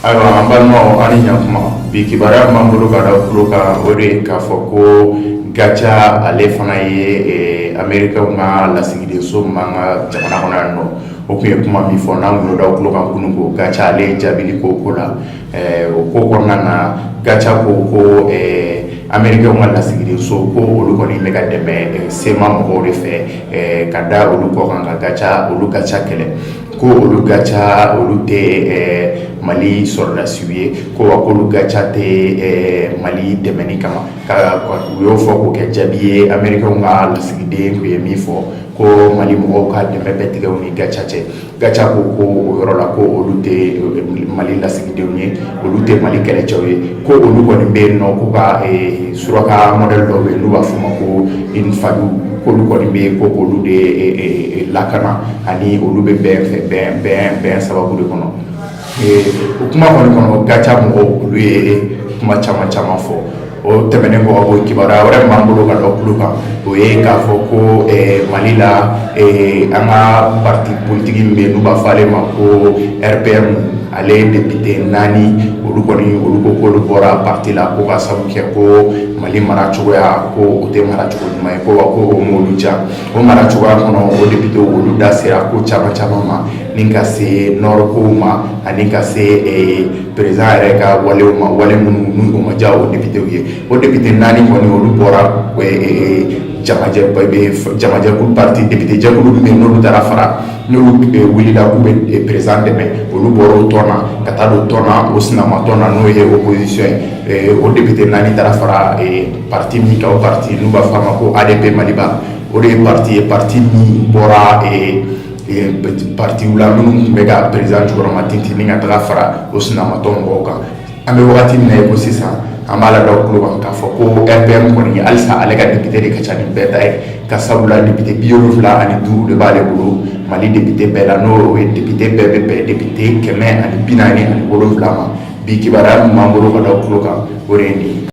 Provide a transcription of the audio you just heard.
Ayiwa an balimaw ani ɲakuma bi kibaruya m'an bolo ka da tulo kan o de ye k'a fɔ ko Gacha ale fana ye Amerikɛnw ka lasigidenso min b'an ka jamana kɔnɔ yan nɔ o tun ye kuma min fɔ n'an wulila o tulo kan kunun ko Gacha ale ye jaabili k'o ko la o ko kɔnɔna na Gacha ko Amerikɛnw ka lasigidenso ko olu kɔni bɛ ka dɛmɛ sema mɔgɔw de fɛ ka da olu kɔ kan ka Gacha kɛlɛ ko olu Gacha olu tɛ Mali sɔrɔdasiw ye ko wa k'olu Gacha tɛ Mali dɛmɛni kama u y'o fɔ k'o kɛ jaabi ye Amerikɛnw ka lasigiden tun ye min fɔ ko Mali mɔgɔw ka dɛmɛ bɛ tigɛ u ni Gacha cɛ Gacha ko o yɔrɔ la ko olu tɛ Mali lasigidenw ye olu tɛ Mali kɛlɛcɛw ye ko olu kɔni bɛ yen nɔ ko ka suraka modèle dɔ bɛ yen n'u b'a fɔ o ma ko INFADU k'olu kɔni bɛ yen ko olu de lakana ani olu bɛ bɛn sababu de kɔnɔ o kuma kɔni kɔnɔ Gacha mɔgɔw olu ye kuma caman fɔ o tɛmɛnen kɔ o kibaruya wɛrɛ m'an bolo ka da o tulo kan o ye k'a fɔ ko Mali la an ka parti politique min bɛ yen n'u b'a fɔ ale ma ko RPM ale député 4 olu ko k'olu bɔra parti la ko ka sabu kɛ ko Mali mara cogoya ko o tɛ mara cogo ɲuman ye ko wa ko o m'olu diya o mara cogoya kɔnɔ o député olu da sera ko caman ma ni ka se nord kow ma ani ka se président yɛrɛ ka walew ma wale minnu o ma diya o député ye o député 4 kɔni olu bɔra jamajɛkulu parti député jɛkulu min bɛ yen n'olu taara fara n'olu wulila k'u bɛ président dɛmɛ olu bɔra o tɔn na ka taa don tɔn na o sinama tɔn na n'o ye opposition ye o député 4 taara fara parti min kan o parti n'u b'a fɔ a ma ko ADP Maliba o de ye parti min bɔra partiw la minnu tun bɛ ka président Jukɔrɔma Tintin ni ka taga fara o sinamatɔ mɔgɔw kan an bɛ wagati min na ye ko sisan an b'a la da o tulo kan k'a fɔ ko RPM kɔni halisa ale ka député de ka ca ni bɛɛ ta ye ka sabula député 75 de b'ale bolo Mali député bɛɛ la n'o ye député bɛɛ bɛ bɛn député 147 ma bi kibaruya min b'an bolo ka da o tulo kan o de ye nin ye